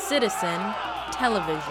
Citizen Television.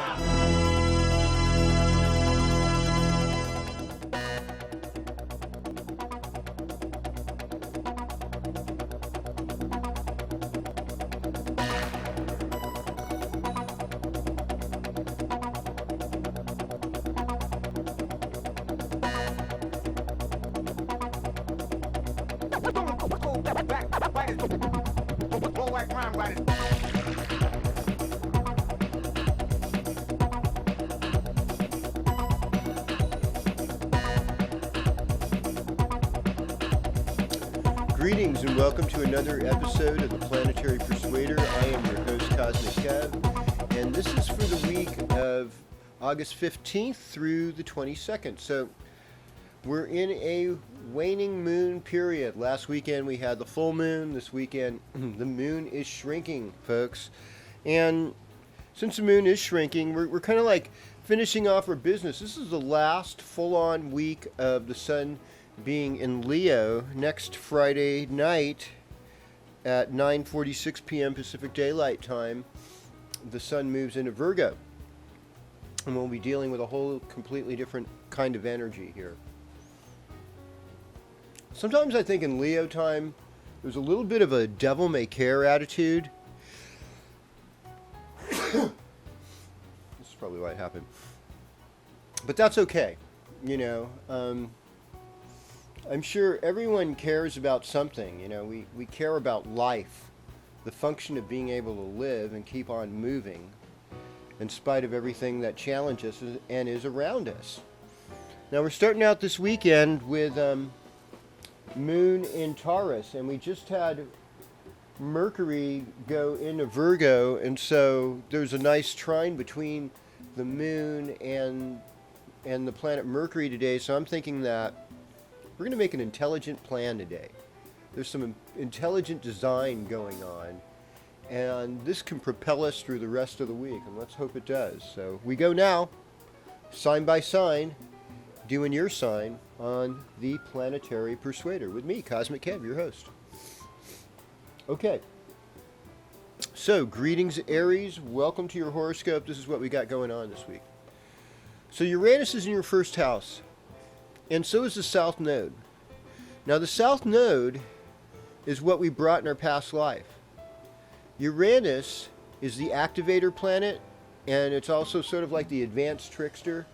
Greetings and welcome to another episode of the Planetary Persuader. I am your host, Kpzmic Kev, and this is for the week of August 15th through the 22nd. So we're in a waning moon period. Last weekend we had the full moon. This weekend the moon is shrinking, folks. And since the moon is shrinking, we're kind of like finishing off our business. This is the last full-on week of the sun being in Leo. Next Friday night at 9:46 p.m. Pacific Daylight Time, the sun moves into Virgo. And we'll be dealing with a whole completely different kind of energy here. Sometimes I think in Leo time, there's a little bit of a devil may care attitude. This is probably why it happened. But that's okay, you know. I'm sure everyone cares about something. You know, we care about life, the function of being able to live and keep on moving in spite of everything that challenges us and is around us. Now we're starting out this weekend with Moon in Taurus, and we just had Mercury go into Virgo, and so there's a nice trine between the Moon and the planet Mercury today. So I'm thinking that we're going to make an intelligent plan today. There's some intelligent design going on, and this can propel us through the rest of the week, and let's hope it does. So we go now, sign by sign, doing your sign on the Planetary Persuader with me, Kpzmic Kev, your host. Okay. So, greetings, Aries. Welcome to your horoscope. This is what we got going on this week. So Uranus is in your first house, and so is the South Node. Now the South Node is what we brought in our past life. Uranus is the activator planet, and it's also sort of like the advanced trickster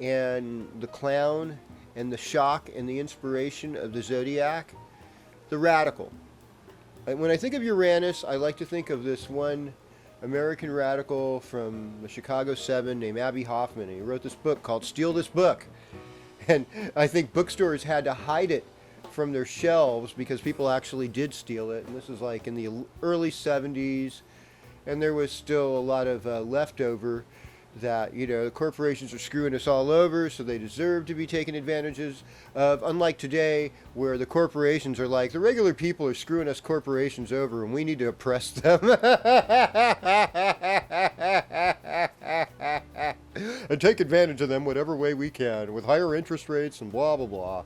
and the clown and the shock and the inspiration of the zodiac, the radical. And when I think of Uranus, I like to think of this one American radical from the Chicago 7 named Abbie Hoffman, and he wrote this book called Steal This Book. And I think bookstores had to hide it from their shelves because people actually did steal it. And this is like in the early 70s, and there was still a lot of leftover that, you know, the corporations are screwing us all over, so they deserve to be taken advantages of. Unlike today, where the corporations are like, the regular people are screwing us corporations over, and we need to oppress them. And take advantage of them whatever way we can, with higher interest rates and blah, blah, blah.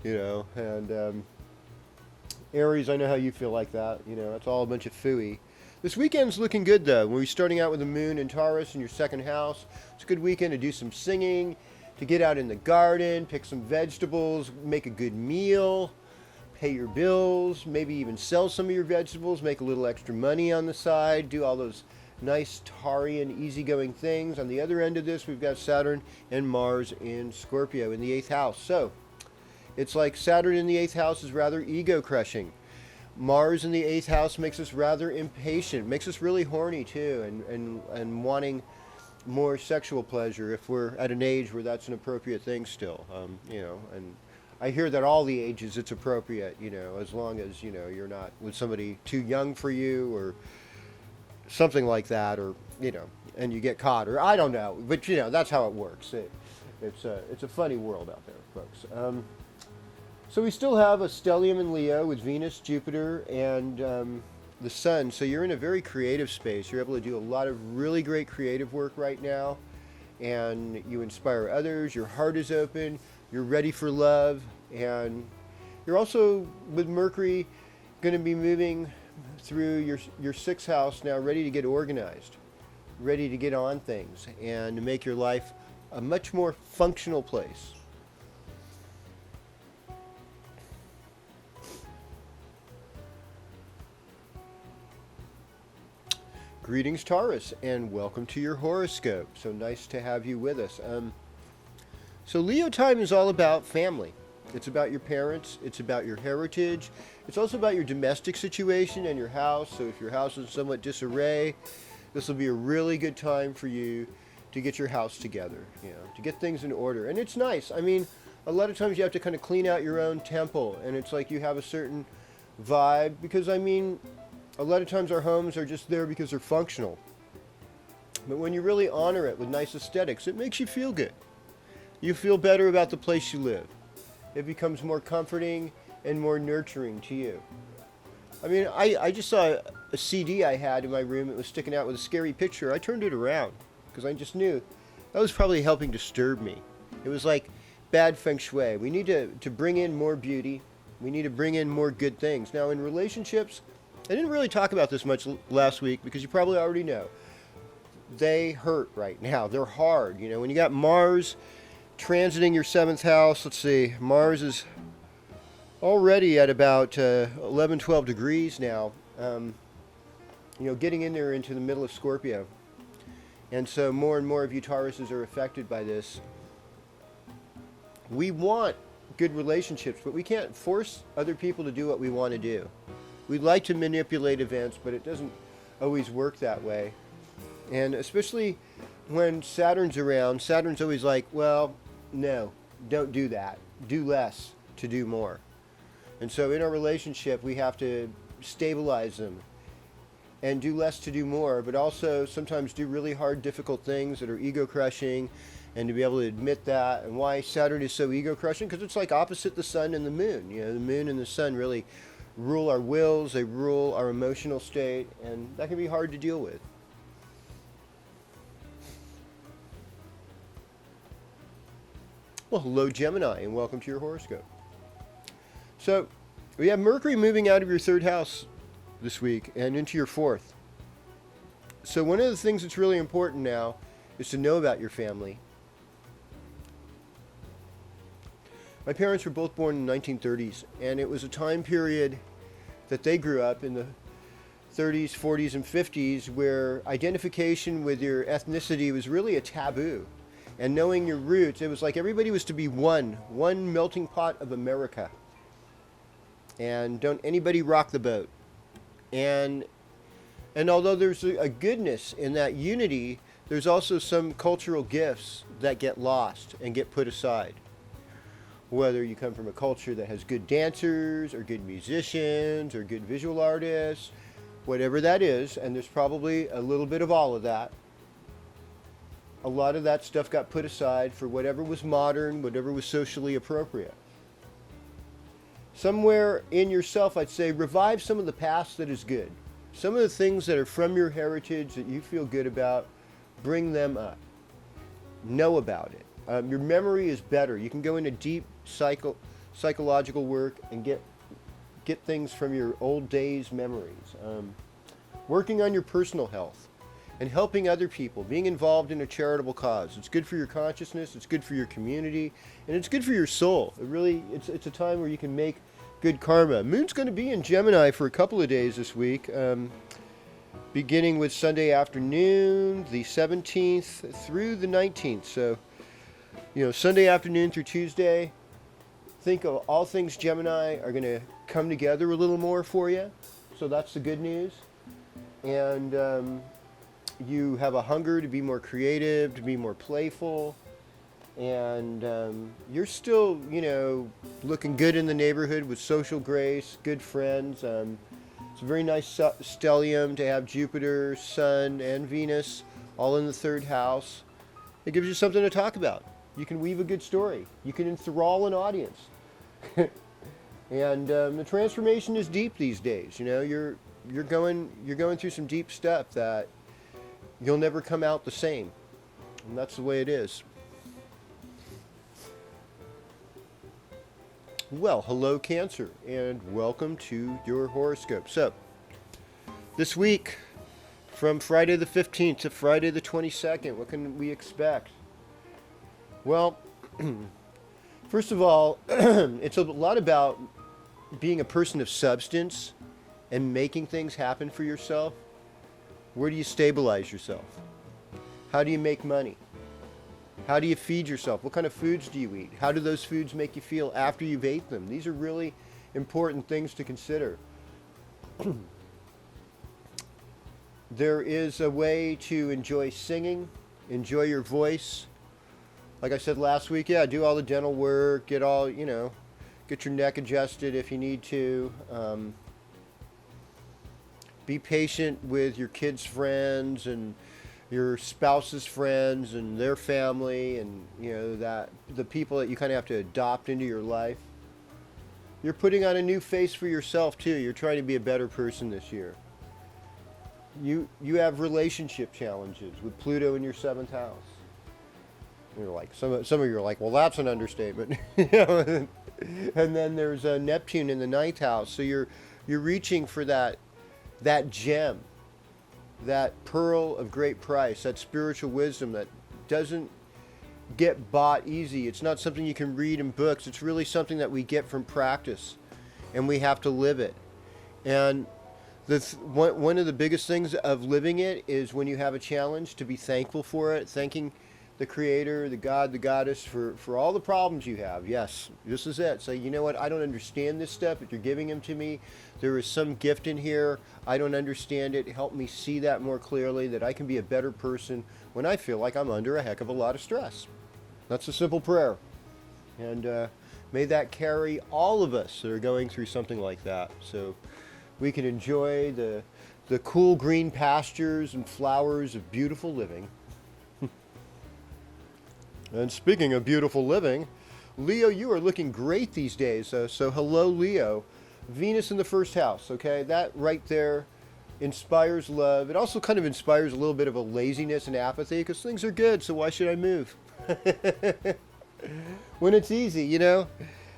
You know, and Aries, I know how you feel like that. You know, it's all a bunch of phooey. This weekend's looking good, though. We're starting out with the moon in Taurus in your second house. It's a good weekend to do some singing, to get out in the garden, pick some vegetables, make a good meal, pay your bills, maybe even sell some of your vegetables, make a little extra money on the side, do all those nice Taurean, easygoing things. On the other end of this, we've got Saturn and Mars in Scorpio in the 8th house. So it's like Saturn in the 8th house is rather ego-crushing. Mars in the 8th house makes us rather impatient, makes us really horny too, and wanting more sexual pleasure if we're at an age where that's an appropriate thing still. You know, and I hear that all the ages it's appropriate, you know, as long as, you know, you're not with somebody too young for you or something like that, or, you know, and you get caught, or I don't know, but, you know, that's how it works. It's a funny world out there, folks. So we still have a stellium in Leo with Venus, Jupiter, and the Sun. So you're in a very creative space. You're able to do a lot of really great creative work right now, and you inspire others. Your heart is open. You're ready for love, and you're also, with Mercury, going to be moving through your sixth house now, ready to get organized, ready to get on things, and to make your life a much more functional place. Greetings, Taurus, and welcome to your horoscope. So nice to have you with us. So Leo time is all about family. It's about your parents. It's about your heritage. It's also about your domestic situation and your house. So if your house is somewhat disarray, this will be a really good time for you to get your house together, to get things in order. And it's nice. I mean, a lot of times you have to kind of clean out your own temple, and it's like you have a certain vibe, because I mean, a lot of times our homes are just there because they're functional. But when you really honor it with nice aesthetics, it makes you feel good. You feel better about the place you live. It becomes more comforting and more nurturing to you. I mean, I just saw a CD I had in my room. It was sticking out with a scary picture. I turned it around because I just knew that was probably helping disturb me. It was like bad feng shui. We need to bring in more beauty. We need to bring in more good things. Now, in relationships, I didn't really talk about this much last week because you probably already know. They hurt right now. They're hard. When you got Mars transiting your seventh house, let's see, Mars is already at about 11, 12 degrees now, getting in there into the middle of Scorpio. And so more and more of you Tauruses are affected by this. We want good relationships, but we can't force other people to do what we want to do. We'd like to manipulate events, but it doesn't always work that way. And especially when Saturn's around, Saturn's always like, well, no, don't do that. Do less to do more. And so in our relationship, we have to stabilize them and do less to do more, but also sometimes do really hard, difficult things that are ego-crushing, and to be able to admit that. And why Saturn is so ego-crushing? Because it's like opposite the sun and the moon. The moon and the sun really rule our wills, they rule our emotional state, and that can be hard to deal with. Well, hello Gemini, and welcome to your horoscope. So, we have Mercury moving out of your third house this week and into your fourth. So one of the things that's really important now is to know about your family. My parents were both born in the 1930s, and it was a time period that they grew up in the 30s, 40s, and 50s where identification with your ethnicity was really a taboo. And knowing your roots, it was like everybody was to be one melting pot of America. And don't anybody rock the boat. And although there's a goodness in that unity, there's also some cultural gifts that get lost and get put aside. Whether you come from a culture that has good dancers or good musicians or good visual artists, whatever that is, and there's probably a little bit of all of that. A lot of that stuff got put aside for whatever was modern, whatever was socially appropriate. Somewhere in yourself, I'd say, revive some of the past that is good. Some of the things that are from your heritage that you feel good about, bring them up. Know about it. Your memory is better. You can go into deep psychological work and get things from your old days' memories. Working on your personal health and helping other people, being involved in a charitable cause. It's good for your consciousness, it's good for your community, and it's good for your soul. It's a time where you can make good karma. Moon's going to be in Gemini for a couple of days this week, beginning with Sunday afternoon, the 17th through the 19th. So, Sunday afternoon through Tuesday, think of all things Gemini are going to come together a little more for you. So that's the good news. And you have a hunger to be more creative, to be more playful. And you're still, looking good in the neighborhood with social grace, good friends. It's a very nice stellium to have Jupiter, Sun, and Venus all in the third house. It gives you something to talk about. You can weave a good story. You can enthrall an audience. And the transformation is deep these days. You're going through some deep stuff that you'll never come out the same. And that's the way it is. Well, hello Cancer, and welcome to your horoscope. So, This week, from Friday the 15th to Friday the 22nd, what can we expect? Well, first of all, it's a lot about being a person of substance and making things happen for yourself. Where do you stabilize yourself? How do you make money? How do you feed yourself? What kind of foods do you eat? How do those foods make you feel after you've ate them? These are really important things to consider. There is a way to enjoy singing, enjoy your voice. Like I said last week, yeah, do all the dental work, get your neck adjusted if you need to. Be patient with your kids' friends and your spouse's friends and their family, and that the people that you kind of have to adopt into your life. You're putting on a new face for yourself too. You're trying to be a better person this year. You have relationship challenges with Pluto in your 7th house. You're like some of you are like, well, that's an understatement. And then there's Neptune in the 9th house. So you're reaching for that gem, that pearl of great price, that spiritual wisdom that doesn't get bought easy. It's not something you can read in books. It's really something that we get from practice, and we have to live it. And one of the biggest things of living it is when you have a challenge, to be thankful for it, thanking the Creator, the God, the Goddess for all the problems you have. Yes, this is it. Say, you know what, I don't understand this stuff, but you're giving them to me. There is some gift in here. I don't understand it. Help me see that more clearly, that I can be a better person when I feel like I'm under a heck of a lot of stress. That's a simple prayer. And may that carry all of us that are going through something like that, so we can enjoy the cool green pastures and flowers of beautiful living. And speaking of beautiful living, Leo, you are looking great these days. So hello, Leo. Venus in the 1st house, okay? That right there inspires love. It also kind of inspires a little bit of a laziness and apathy, because things are good, so why should I move? When it's easy,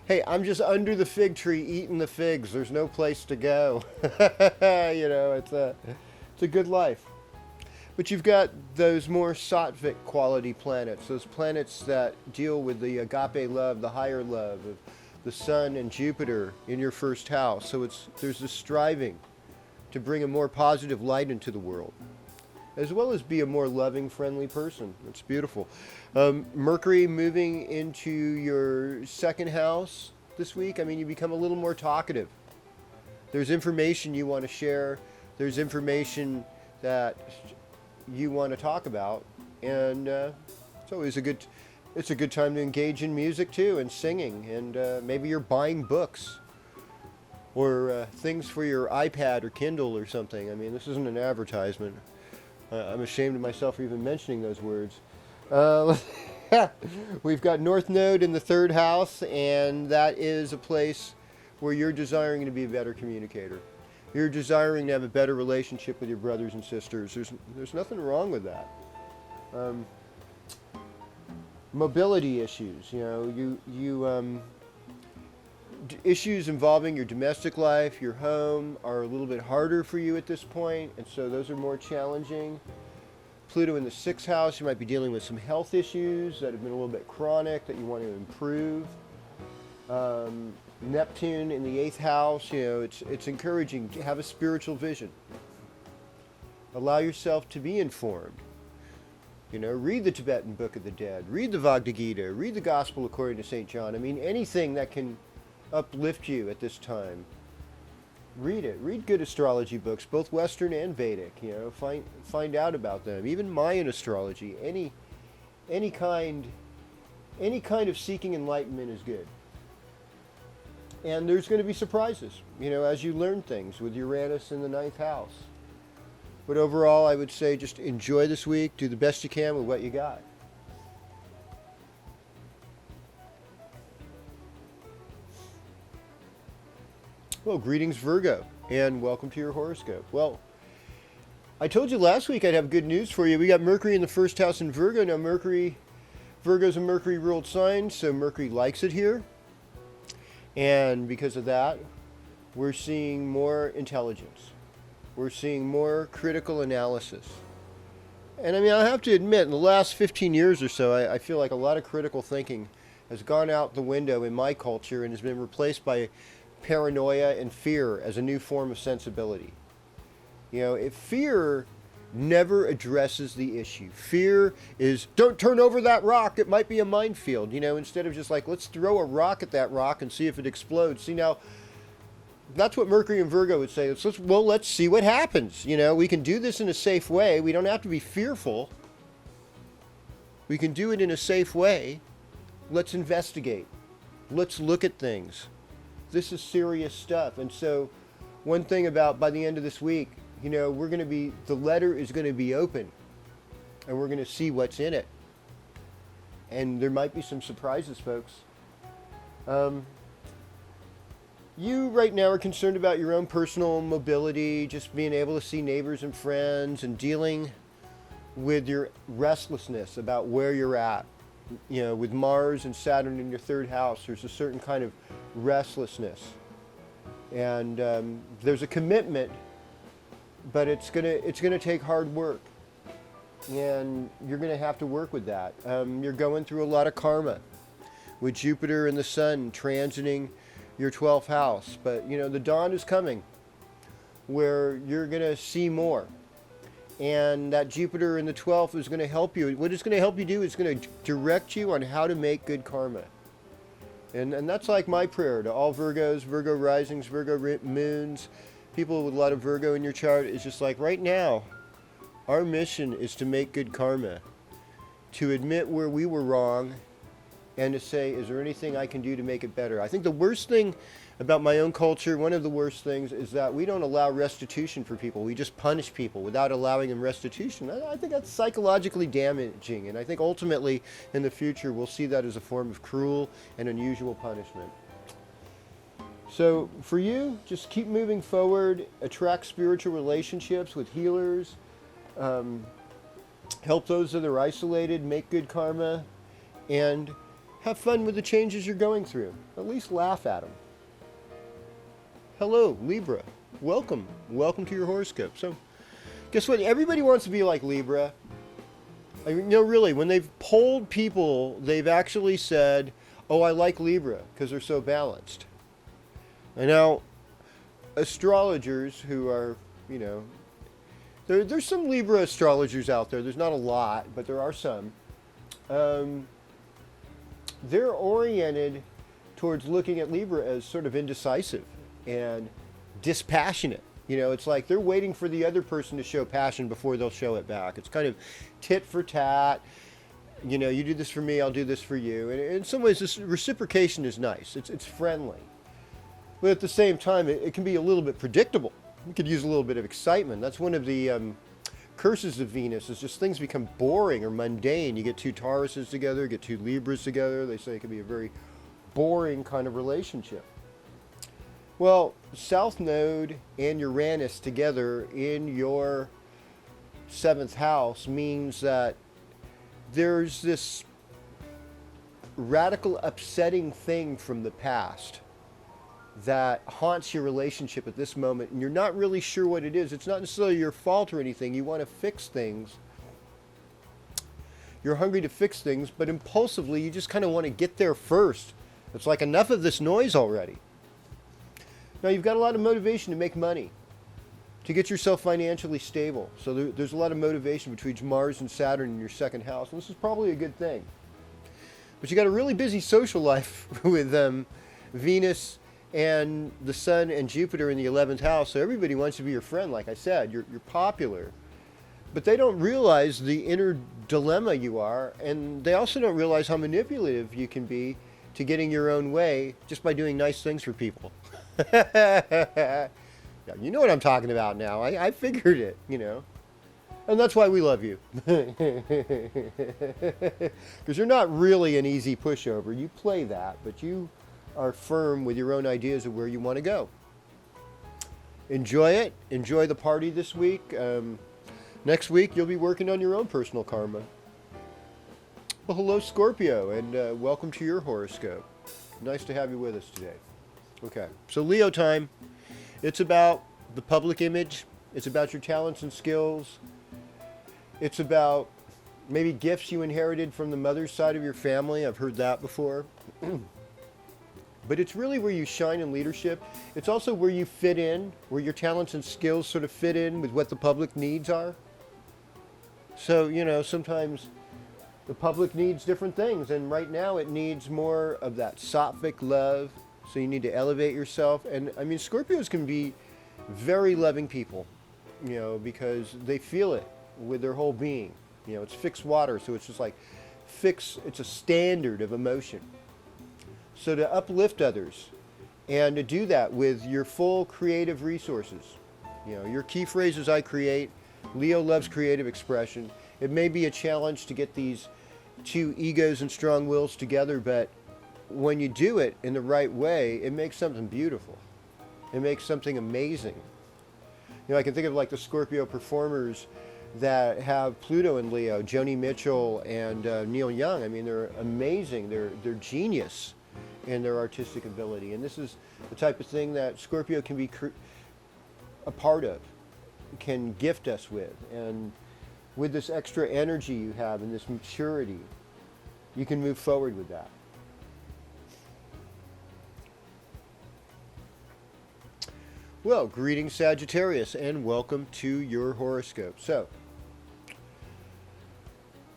Hey, I'm just under the fig tree eating the figs. There's no place to go. It's a good life. But you've got those more sattvic quality planets, those planets that deal with the agape love, the higher love of the Sun and Jupiter in your 1st house. So there's this striving to bring a more positive light into the world, as well as be a more loving, friendly person. It's beautiful. Mercury moving into your 2nd house this week. I mean, you become a little more talkative. There's information you want to share. There's information that you want to talk about, and it's always a good time to engage in music too, and singing, and maybe you're buying books or things for your iPad or Kindle or something. I mean, this isn't an advertisement. I'm ashamed of myself for even mentioning those words. We've got North Node in the 3rd house, and that is a place where you're desiring to be a better communicator. You're desiring to have a better relationship with your brothers and sisters. There's nothing wrong with that. Mobility issues, issues involving your domestic life, your home, are a little bit harder for you at this point, and so those are more challenging. Pluto in the 6th house, you might be dealing with some health issues that have been a little bit chronic that you want to improve. Neptune in the 8th house, it's encouraging to have a spiritual vision. Allow yourself to be informed. Read the Tibetan Book of the Dead, read the Bhagavad Gita, read the Gospel according to St. John. I mean, anything that can uplift you at this time. Read it. Read good astrology books, both Western and Vedic. Find out about them. Even Mayan astrology. Any kind of seeking enlightenment is good. And there's going to be surprises, as you learn things with Uranus in the 9th house. But overall, I would say just enjoy this week. Do the best you can with what you got. Well, greetings, Virgo, and welcome to your horoscope. Well, I told you last week I'd have good news for you. We got Mercury in the 1st house in Virgo. Now, Virgo's a Mercury-ruled sign, so Mercury likes it here. And because of that, we're seeing more intelligence. We're seeing more critical analysis. And I mean, I have to admit, in the last 15 years or so, I feel like a lot of critical thinking has gone out the window in my culture and has been replaced by paranoia and fear as a new form of sensibility. You know, if fear never addresses the issue. Fear is, don't turn over that rock, it might be a minefield, you know, instead of just like, let's throw a rock at that rock and see if it explodes. See, now, that's what Mercury and Virgo would say. Let's see what happens. You know, we can do this in a safe way. We don't have to be fearful. We can do it in a safe way. Let's investigate. Let's look at things. This is serious stuff. And so, one thing about by the end of this week, you know, the letter is going to be open. And we're going to see what's in it. And there might be some surprises, folks. You right now are concerned about your own personal mobility, just being able to see neighbors and friends, and dealing with your restlessness about where you're at. You know, with Mars and Saturn in your third house, there's a certain kind of restlessness. And there's a commitment, but it's gonna take hard work. And you're gonna have to work with that. You're going through a lot of karma with Jupiter and the Sun transiting your 12th house, but you know, the dawn is coming where you're going to see more, and that Jupiter in the 12th is going to help you. What it's going to help you do is going to direct you on how to make good karma, and that's like my prayer to all Virgos, Virgo risings, Virgo moons, people with a lot of Virgo in your chart. Is just like, right now our mission is to make good karma, to admit where we were wrong, and to say, is there anything I can do to make it better? I think the worst thing about my own culture, one of the worst things, is that we don't allow restitution for people. We just punish people without allowing them restitution. I think that's psychologically damaging, and I think ultimately in the future we'll see that as a form of cruel and unusual punishment. So for you, just keep moving forward, attract spiritual relationships with healers, help those that are isolated, make good karma, and have fun with the changes you're going through. At least laugh at them. Hello, Libra. Welcome. Welcome to your horoscope. So, guess what? Everybody wants to be like Libra. I mean, you know, really, when they've polled people, they've actually said, oh, I like Libra because they're so balanced. And now, astrologers who are, you know, there's some Libra astrologers out there. There's not a lot, but there are some. They're oriented towards looking at Libra as sort of indecisive and dispassionate. You know, it's like they're waiting for the other person to show passion before they'll show it back. It's kind of tit for tat. You know, you do this for me, I'll do this for you. And in some ways, this reciprocation is nice. It's friendly. But at the same time, it can be a little bit predictable. You could use a little bit of excitement. That's one of the curses of Venus, is just things become boring or mundane. You get two Tauruses together, get two Libras together. They say it can be a very boring kind of relationship. Well, South Node and Uranus together in your 7th house means that there's this radical upsetting thing from the past that haunts your relationship at this moment, and you're not really sure what it is. It's not necessarily your fault or anything. You want to fix things. You're hungry to fix things, but impulsively you just kind of want to get there first. It's like, enough of this noise already. Now, you've got a lot of motivation to make money, to get yourself financially stable. So there's a lot of motivation between Mars and Saturn in your 2nd house, and this is probably a good thing. But you got a really busy social life with Venus and the Sun and Jupiter in the 11th house, so everybody wants to be your friend. Like I said, you're popular, but they don't realize the inner dilemma you are, and they also don't realize how manipulative you can be to getting your own way just by doing nice things for people. Yeah, you know what I'm talking about now. I figured it, you know, and that's why we love you. Because you're not really an easy pushover. You play that, but you are firm with your own ideas of where you want to go. Enjoy it. Enjoy the party this week. Next week, you'll be working on your own personal karma. Well, hello, Scorpio, and welcome to your horoscope. Nice to have you with us today. Okay, so Leo time. It's about the public image, It's about your talents and skills. It's about maybe gifts you inherited from the mother's side of your family. I've heard that before. But it's really where you shine in leadership. It's also where you fit in, where your talents and skills sort of fit in with what the public needs are. So, sometimes the public needs different things, and right now it needs more of that sattvic love. So you need to elevate yourself. And I mean, Scorpios can be very loving people, because they feel it with their whole being. It's fixed water, so it's just like it's a standard of emotion. So to uplift others and to do that with your full creative resources, your key phrases I create. Leo loves creative expression. It may be a challenge to get these two egos and strong wills together, but when you do it in the right way, it makes something beautiful. It makes something amazing. I can think of like the Scorpio performers that have Pluto in Leo, Joni Mitchell and Neil Young. I mean, they're amazing. They're genius in their artistic ability. And this is the type of thing that Scorpio can be a part of, can gift us with. And with this extra energy you have and this maturity, you can move forward with that. Well, greetings Sagittarius, and welcome to your horoscope. So,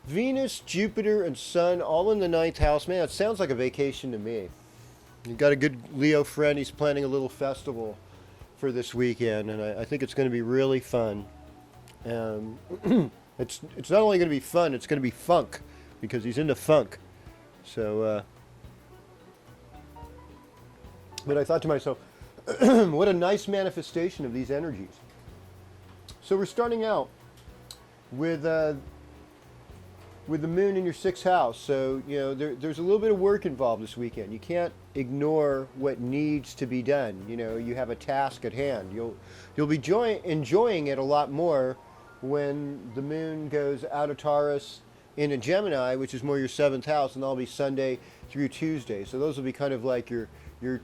Venus, Jupiter, and Sun all in the 9th house. Man, it sounds like a vacation to me. You've got a good Leo friend. He's planning a little festival for this weekend, and I think it's going to be really fun. It's not only going to be fun, it's going to be funk, because he's into funk. So, but I thought to myself, what a nice manifestation of these energies. So we're starting out with the moon in your 6th house. So, there's a little bit of work involved this weekend. You can't ignore what needs to be done. You have a task at hand. You'll be enjoying it a lot more when the moon goes out of Taurus into Gemini, which is more your 7th house, and that'll be Sunday through Tuesday. So those will be kind of like your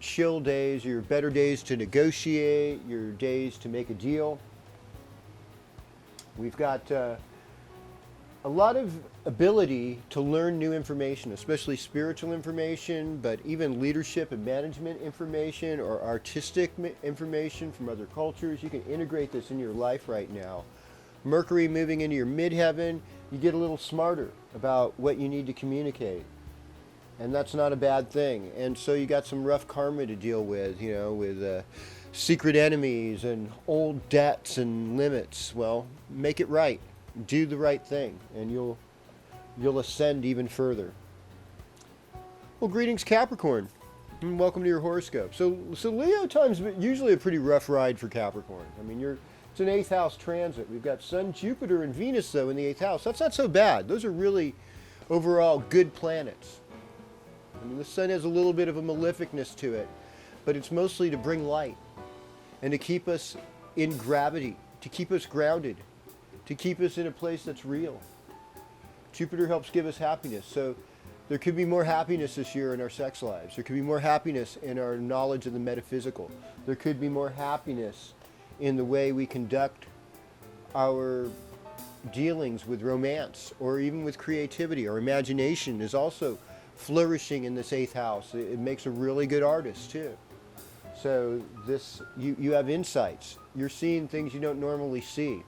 chill days, your better days to negotiate, your days to make a deal. We've got a lot of ability to learn new information, especially spiritual information, but even leadership and management information or artistic information from other cultures. You can integrate this in your life right now. Mercury moving into your midheaven, you get a little smarter about what you need to communicate. And that's not a bad thing. And so you got some rough karma to deal with, with secret enemies and old debts and limits. Well, make it right. Do the right thing, and you'll ascend even further. Well, greetings Capricorn, and welcome to your horoscope. So Leo time's usually a pretty rough ride for Capricorn. I mean, it's an 8th house transit. We've got Sun, Jupiter, and Venus though in the 8th house. That's not so bad. Those are really overall good planets. I mean, the Sun has a little bit of a maleficness to it, but it's mostly to bring light and to keep us in gravity, to keep us grounded, to keep us in a place that's real. Jupiter helps give us happiness. So there could be more happiness this year in our sex lives. There could be more happiness in our knowledge of the metaphysical. There could be more happiness in the way we conduct our dealings with romance or even with creativity. Our imagination is also flourishing in this 8th house. It makes a really good artist too. So you have insights. You're seeing things you don't normally see.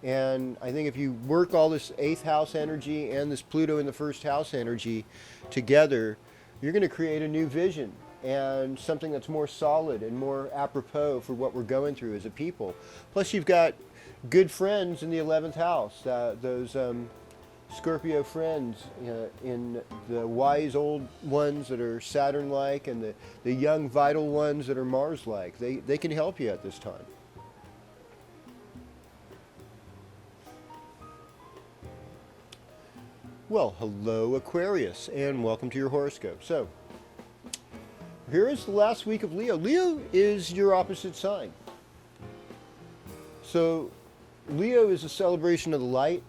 And I think if you work all this 8th house energy and this Pluto in the 1st house energy together, you're going to create a new vision and something that's more solid and more apropos for what we're going through as a people. Plus you've got good friends in the 11th house, those Scorpio friends, in the wise old ones that are Saturn-like and the young vital ones that are Mars-like. They can help you at this time. Well, hello Aquarius, and welcome to your horoscope. So, here is the last week of Leo. Leo is your opposite sign. So, Leo is a celebration of the light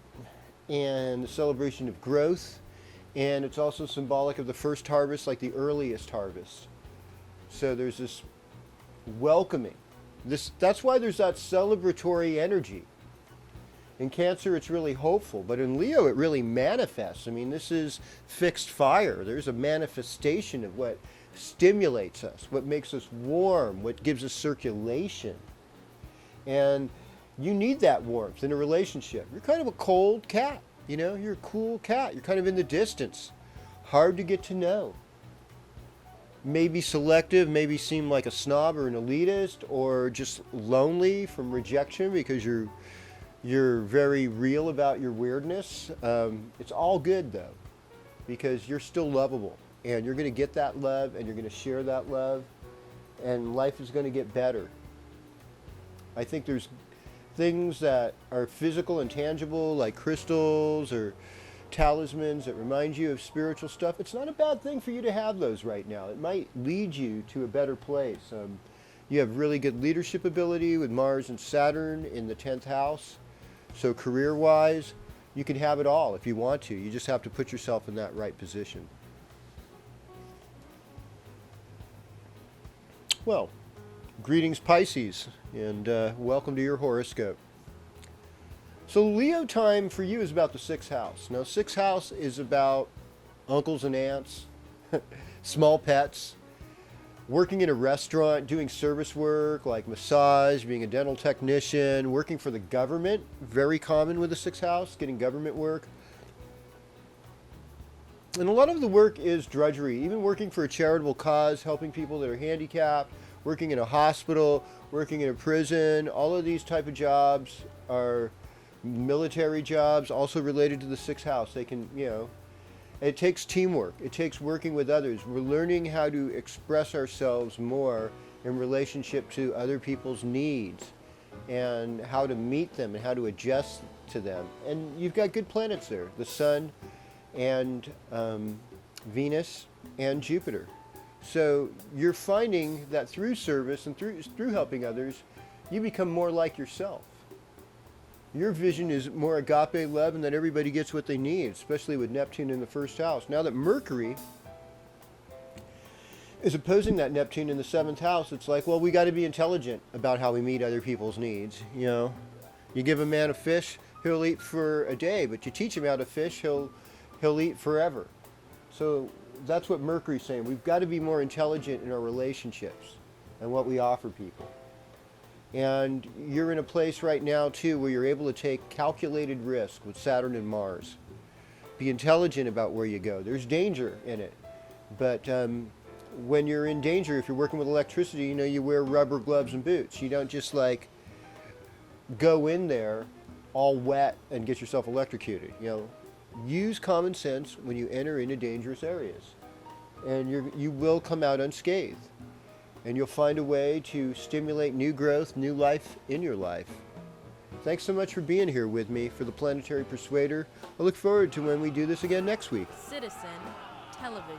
and the celebration of growth, and it's also symbolic of the first harvest, like the earliest harvest. So there's this welcoming That's why there's that celebratory energy. In Cancer, it's really hopeful, but in Leo, it really manifests. I mean, this is fixed fire. There's a manifestation of what stimulates us, what makes us warm, what gives us circulation. And you need that warmth in a relationship. You're kind of a cold cat, you know? You're a cool cat. You're kind of in the distance. Hard to get to know. Maybe selective, maybe seem like a snob or an elitist, or just lonely from rejection because you're very real about your weirdness. It's all good though, because you're still lovable, and you're going to get that love, and you're going to share that love, and life is going to get better. I think there's things that are physical and tangible, like crystals or talismans that remind you of spiritual stuff. It's not a bad thing for you to have those right now. It might lead you to a better place. You have really good leadership ability with Mars and Saturn in the 10th house. So career-wise, you can have it all if you want to. You just have to put yourself in that right position. Well, greetings Pisces, and welcome to your horoscope. So Leo time for you is about the 6th house. Now 6th house is about uncles and aunts, small pets, working in a restaurant, doing service work like massage, being a dental technician, working for the government, very common with the 6th house, getting government work. And a lot of the work is drudgery, even working for a charitable cause, helping people that are handicapped, working in a hospital, working in a prison. All of these type of jobs are military jobs, also related to the 6th house. They can, it takes teamwork. It takes working with others. We're learning how to express ourselves more in relationship to other people's needs and how to meet them and how to adjust to them. And you've got good planets there, the Sun and Venus and Jupiter. So you're finding that through service and through helping others, you become more like yourself. Your vision is more agape love and that everybody gets what they need, especially with Neptune in the 1st house. Now that Mercury is opposing that Neptune in the 7th house, it's like, well, we got to be intelligent about how we meet other people's needs. You give a man a fish, he'll eat for a day, but you teach him how to fish, he'll eat forever. So that's what Mercury's saying. We've got to be more intelligent in our relationships and what we offer people. And you're in a place right now, too, where you're able to take calculated risk with Saturn and Mars. Be intelligent about where you go. There's danger in it. But when you're in danger, if you're working with electricity, you wear rubber gloves and boots. You don't just, go in there all wet and get yourself electrocuted. Use common sense when you enter into dangerous areas. And you will come out unscathed. And you'll find a way to stimulate new growth, new life in your life. Thanks so much for being here with me for the Planetary Persuader. I look forward to when we do this again next week. Citizen Television.